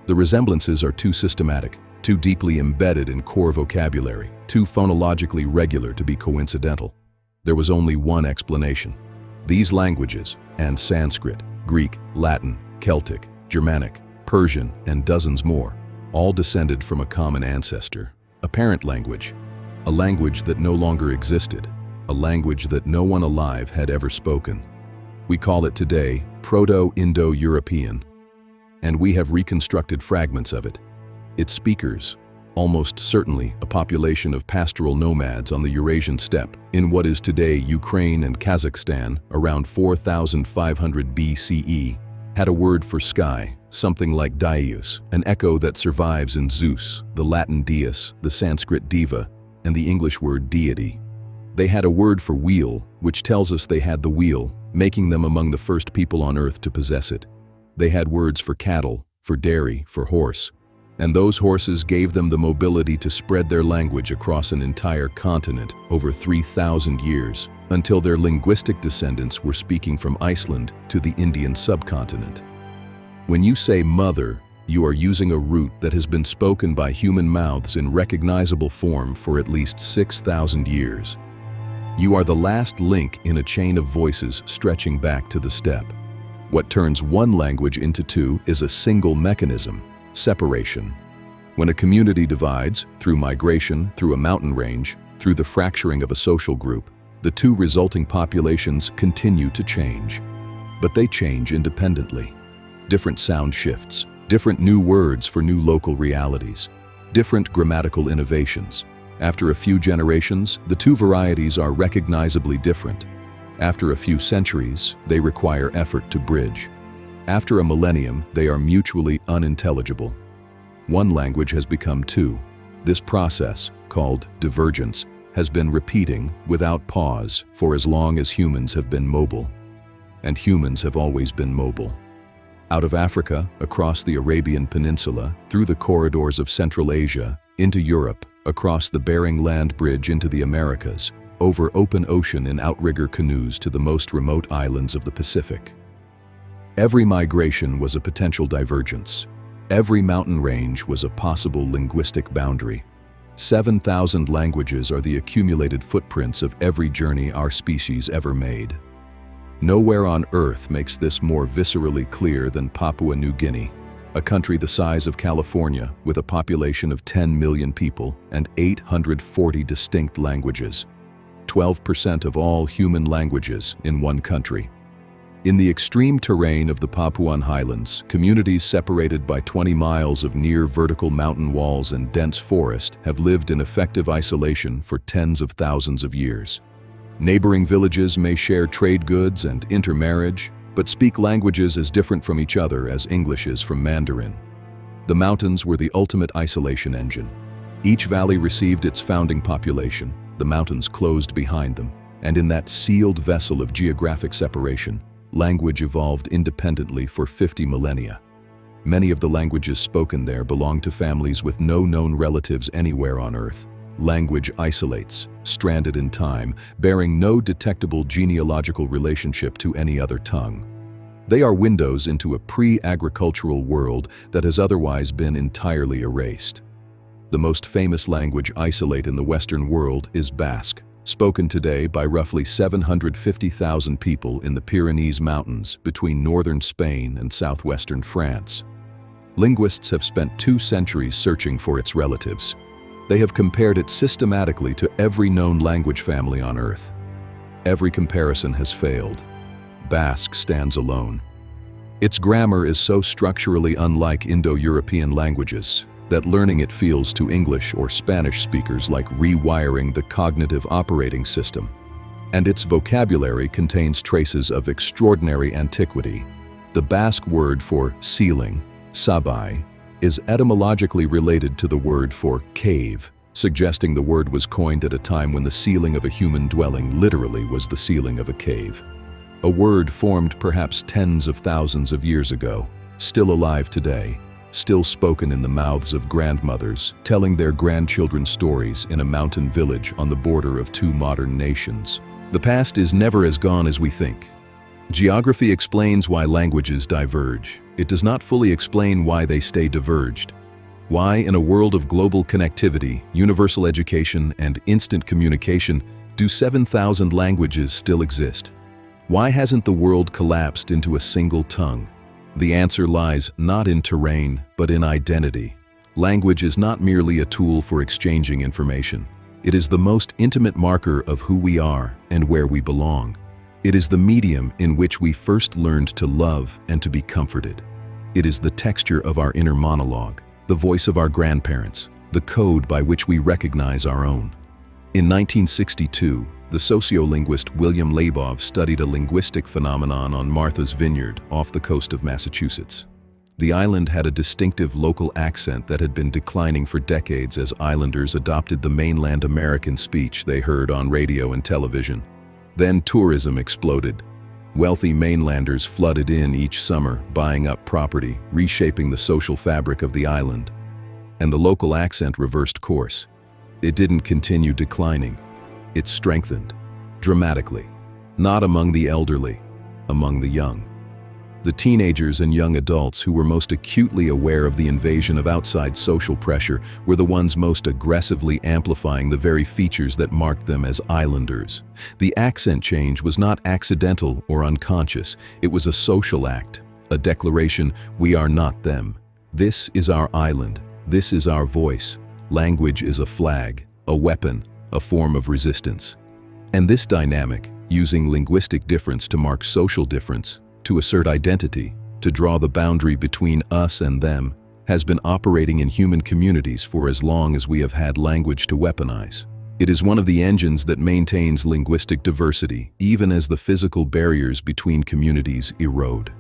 The resemblances are too systematic, too deeply embedded in core vocabulary, too phonologically regular to be coincidental. There was only one explanation. These languages, and Sanskrit, Greek, Latin, Celtic, Germanic, Persian, and dozens more, all descended from a common ancestor, a parent language, a language that no longer existed, a language that no one alive had ever spoken. We call it today Proto-Indo-European, and we have reconstructed fragments of it. Its speakers, almost certainly a population of pastoral nomads on the Eurasian steppe, in what is today Ukraine and Kazakhstan around 4,500 BCE, had a word for sky, something like Daius, an echo that survives in Zeus, the Latin deus, the Sanskrit diva, and the English word deity. They had a word for wheel, which tells us they had the wheel, making them among the first people on earth to possess it. They had words for cattle, for dairy, for horse, and those horses gave them the mobility to spread their language across an entire continent over 3,000 years, until their linguistic descendants were speaking from Iceland to the Indian subcontinent. When you say mother, you are using a root that has been spoken by human mouths in recognizable form for at least 6,000 years. You are the last link in a chain of voices stretching back to the steppe. What turns one language into two is a single mechanism: separation. When a community divides, through migration, through a mountain range, through the fracturing of a social group, the two resulting populations continue to change. But they change independently. Different sound shifts, different new words for new local realities, different grammatical innovations. After a few generations, the two varieties are recognizably different. After a few centuries, they require effort to bridge. After a millennium, they are mutually unintelligible. One language has become two. This process, called divergence, has been repeating without pause for as long as humans have been mobile. And humans have always been mobile. Out of Africa, across the Arabian Peninsula, through the corridors of Central Asia, into Europe, across the Bering Land Bridge into the Americas, over open ocean in outrigger canoes to the most remote islands of the Pacific. Every migration was a potential divergence. Every mountain range was a possible linguistic boundary. 7,000 languages are the accumulated footprints of every journey our species ever made. Nowhere on Earth makes this more viscerally clear than Papua New Guinea, a country the size of California with a population of 10 million people and 840 distinct languages. 12% of all human languages in one country. In the extreme terrain of the Papuan Highlands, communities separated by 20 miles of near vertical mountain walls and dense forest have lived in effective isolation for tens of thousands of years. Neighboring villages may share trade goods and intermarriage, but speak languages as different from each other as English is from Mandarin. The mountains were the ultimate isolation engine. Each valley received its founding population, the mountains closed behind them, and in that sealed vessel of geographic separation, language evolved independently for 50 millennia. Many of the languages spoken there belong to families with no known relatives anywhere on Earth. Language isolates, stranded in time, bearing no detectable genealogical relationship to any other tongue. They are windows into a pre-agricultural world that has otherwise been entirely erased. The most famous language isolate in the Western world is Basque, spoken today by roughly 750,000 people in the Pyrenees Mountains between northern Spain and southwestern France. Linguists have spent 2 centuries searching for its relatives. They have compared it systematically to every known language family on Earth. Every comparison has failed. Basque stands alone. Its grammar is so structurally unlike Indo-European languages that learning it feels to English or Spanish speakers like rewiring the cognitive operating system. and its vocabulary contains traces of extraordinary antiquity. The Basque word for ceiling, sabai, is etymologically related to the word for cave, suggesting the word was coined at a time when the ceiling of a human dwelling literally was the ceiling of a cave. A word formed perhaps tens of thousands of years ago, still alive today, still spoken in the mouths of grandmothers, telling their grandchildren stories in a mountain village on the border of two modern nations. The past is never as gone as we think. Geography explains why languages diverge. It does not fully explain why they stay diverged. Why, in a world of global connectivity, universal education, and instant communication, do 7,000 languages still exist? Why hasn't the world collapsed into a single tongue? The answer lies not in terrain, but in identity. Language is not merely a tool for exchanging information. It is the most intimate marker of who we are and where we belong. It is the medium in which we first learned to love and to be comforted. It is the texture of our inner monologue, the voice of our grandparents, the code by which we recognize our own. In 1962, the sociolinguist William Labov studied a linguistic phenomenon on Martha's Vineyard off the coast of Massachusetts. The island had a distinctive local accent that had been declining for decades as islanders adopted the mainland American speech they heard on radio and television. Then tourism exploded. Wealthy mainlanders flooded in each summer, buying up property, reshaping the social fabric of the island. And the local accent reversed course. It didn't continue declining. It strengthened, dramatically, not among the elderly, among the young. The teenagers and young adults who were most acutely aware of the invasion of outside social pressure were the ones most aggressively amplifying the very features that marked them as islanders. The accent change was not accidental or unconscious. It was a social act, a declaration, we are not them. This is our island. This is our voice. Language is a flag, a weapon, a form of resistance. And this dynamic, using linguistic difference to mark social difference, to assert identity, to draw the boundary between us and them, has been operating in human communities for as long as we have had language to weaponize. It is one of the engines that maintains linguistic diversity, even as the physical barriers between communities erode.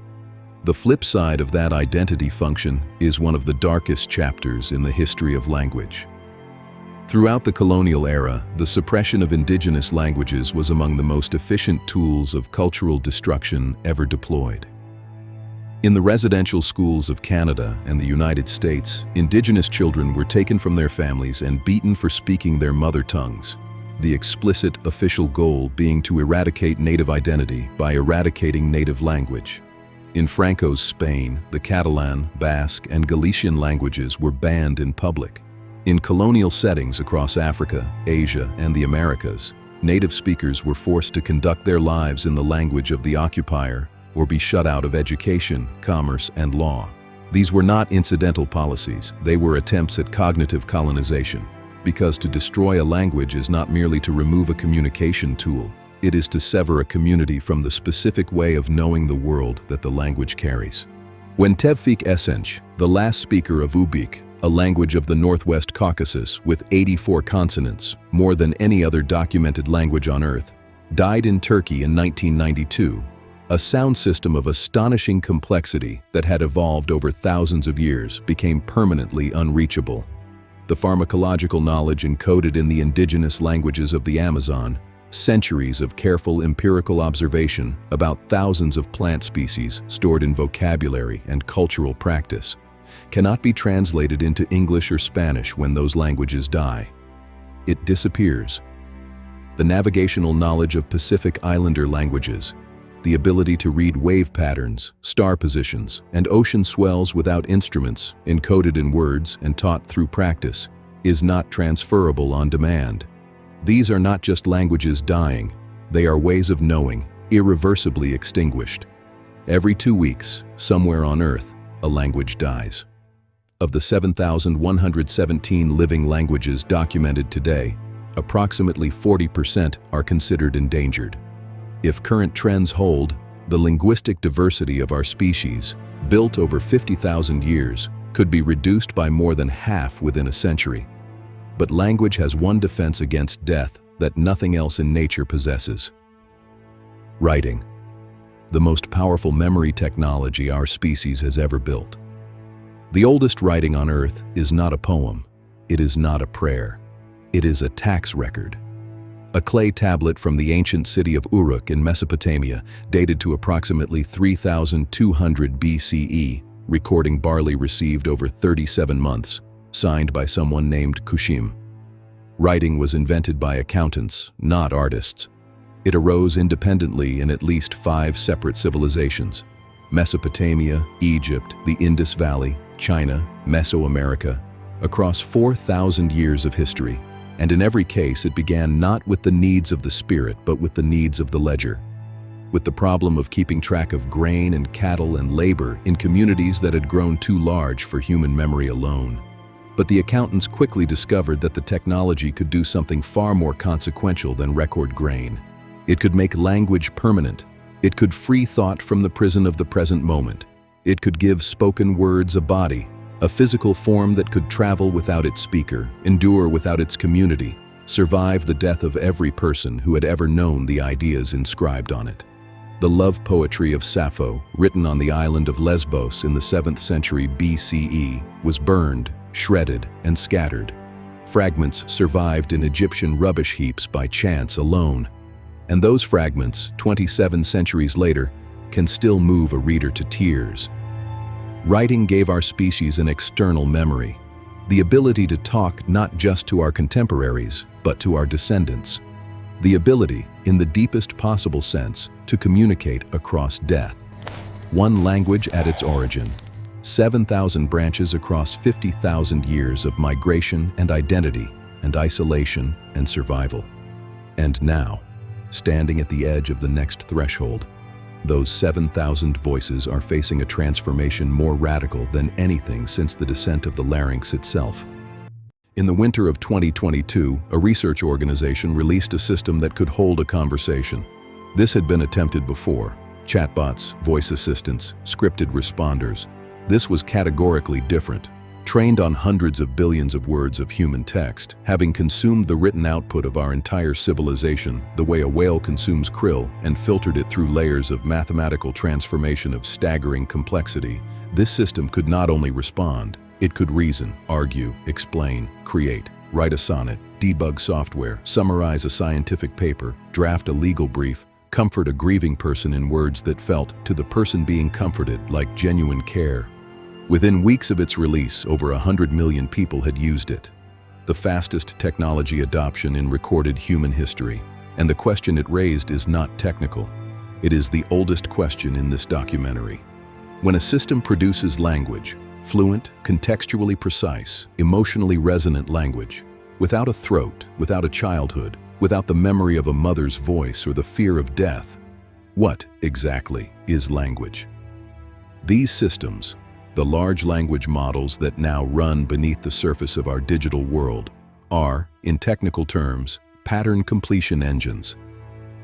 The flip side of that identity function is one of the darkest chapters in the history of language. Throughout the colonial era, the suppression of indigenous languages was among the most efficient tools of cultural destruction ever deployed. In the residential schools of Canada and the United States, Indigenous children were taken from their families and beaten for speaking their mother tongues, the explicit official goal being to eradicate Native identity by eradicating Native language. In Franco's Spain, the Catalan, Basque, and Galician languages were banned in public. In colonial settings across Africa, Asia, and the Americas, native speakers were forced to conduct their lives in the language of the occupier or be shut out of education, commerce, and law. These were not incidental policies, they were attempts at cognitive colonization, because to destroy a language is not merely to remove a communication tool, it is to sever a community from the specific way of knowing the world that the language carries. When Tevfik Esenç, the last speaker of Ubykh, a language of the Northwest Caucasus with 84 consonants, more than any other documented language on Earth, died in Turkey in 1992, a sound system of astonishing complexity that had evolved over thousands of years became permanently unreachable. The pharmacological knowledge encoded in the indigenous languages of the Amazon, centuries of careful empirical observation about thousands of plant species stored in vocabulary and cultural practice, cannot be translated into English or Spanish when those languages die. It disappears. The navigational knowledge of Pacific Islander languages, the ability to read wave patterns, star positions, and ocean swells without instruments, encoded in words and taught through practice, is not transferable on demand. These are not just languages dying, they are ways of knowing, irreversibly extinguished. Every 2 weeks, somewhere on Earth, a language dies. Of the 7,117 living languages documented today, approximately 40% are considered endangered. If current trends hold, the linguistic diversity of our species, built over 50,000 years, could be reduced by more than half within a century. But language has one defense against death that nothing else in nature possesses: Writing, the most powerful memory technology our species has ever built. The oldest writing on Earth is not a poem. It is not a prayer. It is a tax record. A clay tablet from the ancient city of Uruk in Mesopotamia, dated to approximately 3200 BCE, recording barley received over 37 months, signed by someone named Kushim. Writing was invented by accountants, not artists. It arose independently in at least 5 separate civilizations: Mesopotamia, Egypt, the Indus Valley, China, Mesoamerica, across 4,000 years of history. And in every case, it began not with the needs of the spirit, but with the needs of the ledger. With the problem of keeping track of grain and cattle and labor in communities that had grown too large for human memory alone. But the accountants quickly discovered that the technology could do something far more consequential than record grain. It could make language permanent. It could free thought from the prison of the present moment. It could give spoken words a body, a physical form that could travel without its speaker, endure without its community, survive the death of every person who had ever known the ideas inscribed on it. The love poetry of Sappho, written on the island of Lesbos in the 7th century BCE, was burned, shredded, and scattered. Fragments survived in Egyptian rubbish heaps by chance alone. And those fragments, 27 centuries later, can still move a reader to tears. Writing gave our species an external memory, the ability to talk not just to our contemporaries, but to our descendants. The ability, in the deepest possible sense, to communicate across death. One language at its origin, 7,000 branches across 50,000 years of migration and identity and isolation and survival. And now, standing at the edge of the next threshold, those 7,000 voices are facing a transformation more radical than anything since the descent of the larynx itself. In the winter of 2022, a research organization released a system that could hold a conversation. This had been attempted before: chatbots, voice assistants, scripted responders. This was categorically different. Trained on hundreds of billions of words of human text, having consumed the written output of our entire civilization the way a whale consumes krill and filtered it through layers of mathematical transformation of staggering complexity, this system could not only respond, it could reason, argue, explain, create, write a sonnet, debug software, summarize a scientific paper, draft a legal brief, comfort a grieving person in words that felt, to the person being comforted, like genuine care. Within weeks of its release, over 100 million people had used it. The fastest technology adoption in recorded human history. And the question it raised is not technical. It is the oldest question in this documentary. When a system produces language, fluent, contextually precise, emotionally resonant language, without a throat, without a childhood, without the memory of a mother's voice or the fear of death, what, exactly, is language? These systems, the large language models that now run beneath the surface of our digital world, are, in technical terms, pattern completion engines.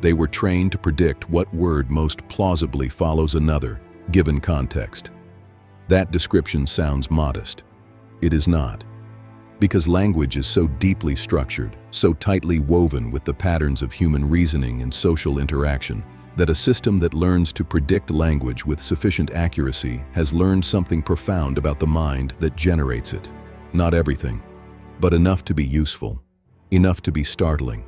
They were trained to predict what word most plausibly follows another, given context. That description sounds modest. It is not. Because language is so deeply structured, so tightly woven with the patterns of human reasoning and social interaction, that a system that learns to predict language with sufficient accuracy has learned something profound about the mind that generates it. Not everything, but enough to be useful, enough to be startling,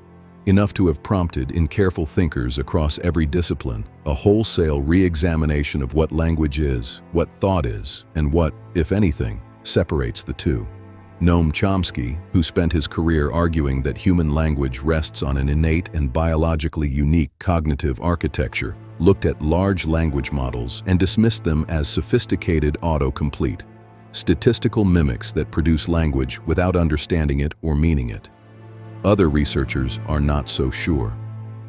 enough to have prompted in careful thinkers across every discipline a wholesale re-examination of what language is, what thought is, and what, if anything, separates the two. Noam Chomsky, who spent his career arguing that human language rests on an innate and biologically unique cognitive architecture, looked at large language models and dismissed them as sophisticated autocomplete, statistical mimics that produce language without understanding it or meaning it. Other researchers are not so sure.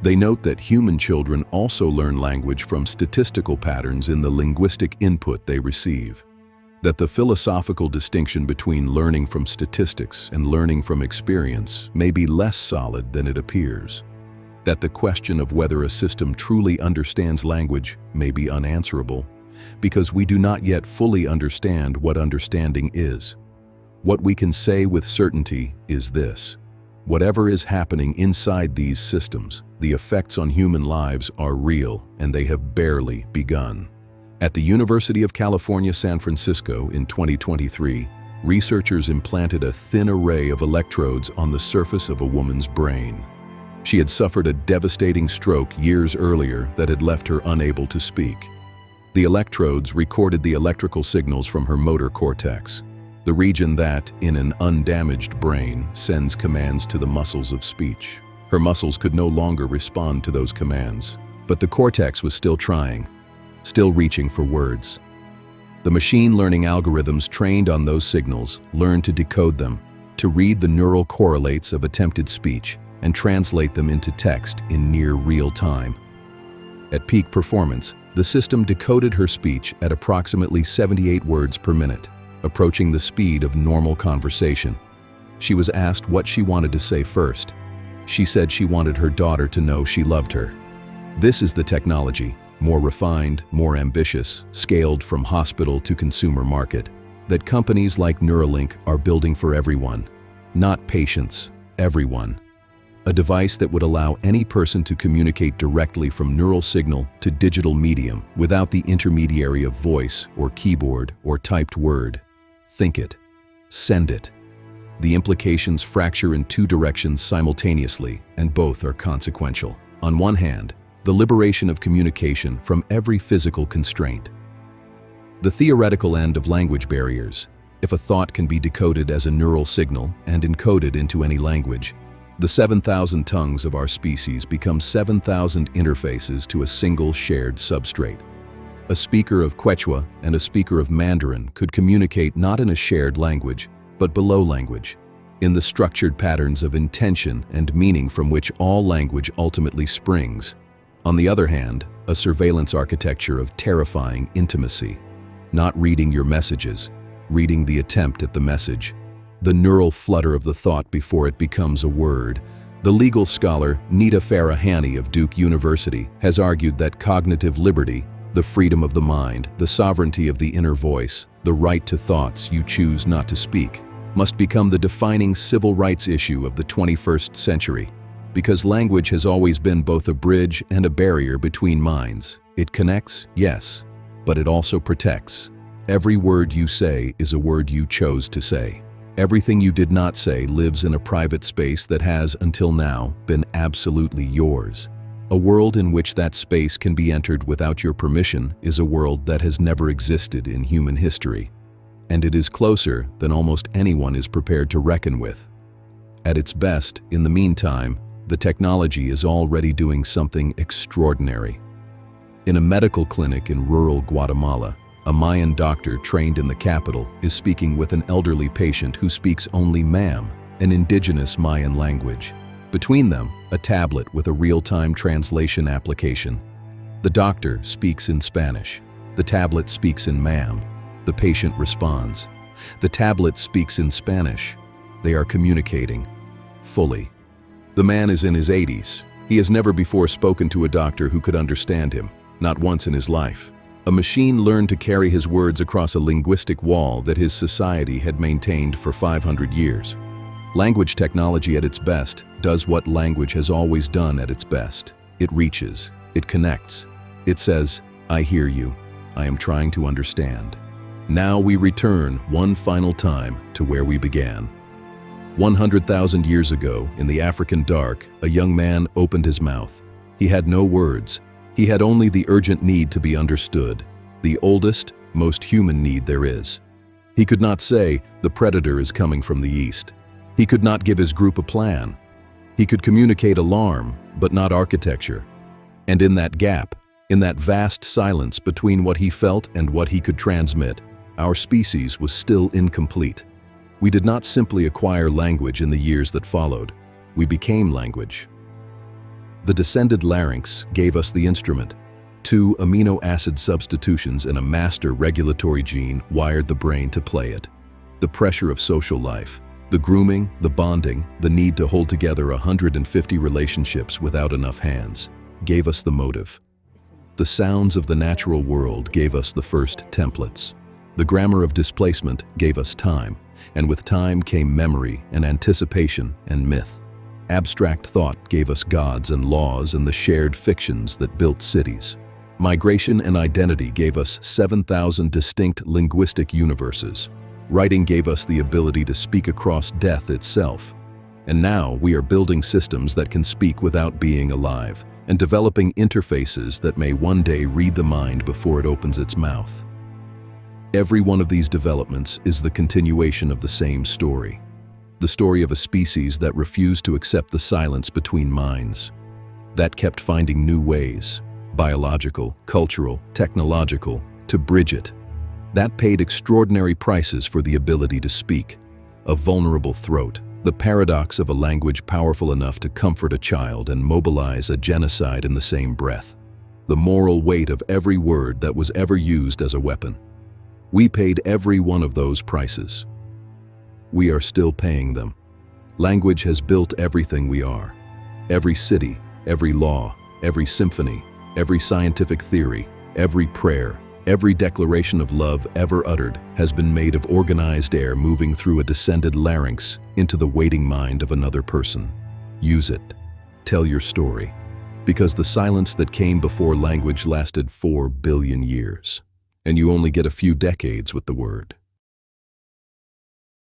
They note that human children also learn language from statistical patterns in the linguistic input they receive. That the philosophical distinction between learning from statistics and learning from experience may be less solid than it appears. That the question of whether a system truly understands language may be unanswerable, because we do not yet fully understand what understanding is. What we can say with certainty is this: Whatever is happening inside these systems, the effects on human lives are real, and they have barely begun. At the University of California, San Francisco in 2023, researchers implanted a thin array of electrodes on the surface of a woman's brain. She had suffered a devastating stroke years earlier that had left her unable to speak. The electrodes recorded the electrical signals from her motor cortex, the region that, in an undamaged brain, sends commands to the muscles of speech. Her muscles could no longer respond to those commands, but the cortex was still trying, still reaching for words. The machine learning algorithms trained on those signals learned to decode them, to read the neural correlates of attempted speech and translate them into text in near real time. At peak performance, the system decoded her speech at approximately 78 words per minute, approaching the speed of normal conversation. She was asked what she wanted to say first. She said she wanted her daughter to know she loved her. This is the technology, more refined, more ambitious, scaled from hospital to consumer market, that companies like Neuralink are building for everyone. Not patients, everyone. A device that would allow any person to communicate directly from neural signal to digital medium without the intermediary of voice or keyboard or typed word. Think it. Send it. The implications fracture in two directions simultaneously, and both are consequential. On one hand, the liberation of communication from every physical constraint. The theoretical end of language barriers. If a thought can be decoded as a neural signal and encoded into any language, the 7,000 tongues of our species become 7,000 interfaces to a single shared substrate. A speaker of Quechua and a speaker of Mandarin could communicate not in a shared language, but below language, in the structured patterns of intention and meaning from which all language ultimately springs. On the other hand, a surveillance architecture of terrifying intimacy, not reading your messages, reading the attempt at the message, the neural flutter of the thought before it becomes a word. The legal scholar Nita Farahani of Duke University has argued that cognitive liberty, the freedom of the mind, the sovereignty of the inner voice, the right to thoughts you choose not to speak, must become the defining civil rights issue of the 21st century. Because language has always been both a bridge and a barrier between minds. It connects, yes, but it also protects. Every word you say is a word you chose to say. Everything you did not say lives in a private space that has, until now, been absolutely yours. A world in which that space can be entered without your permission is a world that has never existed in human history. And it is closer than almost anyone is prepared to reckon with. At its best, in the meantime, the technology is already doing something extraordinary. In a medical clinic in rural Guatemala, a Mayan doctor trained in the capital is speaking with an elderly patient who speaks only ma'am, an indigenous Mayan language. Between them, a tablet with a real-time translation application. The doctor speaks in Spanish. The tablet speaks in ma'am. The patient responds. The tablet speaks in Spanish. They are communicating. Fully. The man is in his 80s. He has never before spoken to a doctor who could understand him, not once in his life. A machine learned to carry his words across a linguistic wall that his society had maintained for 500 years. Language technology at its best does what language has always done at its best. It reaches, it connects. It says, I hear you, I am trying to understand. Now we return one final time to where we began. 100,000 years ago, in the African dark, a young man opened his mouth. He had no words. He had only the urgent need to be understood, the oldest, most human need there is. He could not say, the predator is coming from the east. He could not give his group a plan. He could communicate alarm, but not architecture. And in that gap, in that vast silence between what he felt and what he could transmit, our species was still incomplete. We did not simply acquire language in the years that followed. We became language. The descended larynx gave us the instrument. 2 amino acid substitutions and a master regulatory gene wired the brain to play it. The pressure of social life, the grooming, the bonding, the need to hold together 150 relationships without enough hands, gave us the motive. The sounds of the natural world gave us the first templates. The grammar of displacement gave us time, and with time came memory and anticipation and myth. Abstract thought gave us gods and laws and the shared fictions that built cities. Migration and identity gave us 7,000 distinct linguistic universes. Writing gave us the ability to speak across death itself. And now we are building systems that can speak without being alive, and developing interfaces that may one day read the mind before it opens its mouth. Every one of these developments is the continuation of the same story. The story of a species that refused to accept the silence between minds, that kept finding new ways, biological, cultural, technological, to bridge it, that paid extraordinary prices for the ability to speak, a vulnerable throat, the paradox of a language powerful enough to comfort a child and mobilize a genocide in the same breath, the moral weight of every word that was ever used as a weapon. We paid every one of those prices. We are still paying them. Language has built everything we are. Every city, every law, every symphony, every scientific theory, every prayer, every declaration of love ever uttered has been made of organized air moving through a descended larynx into the waiting mind of another person. Use it. Tell your story. Because the silence that came before language lasted 4 billion years. And you only get a few decades with the word.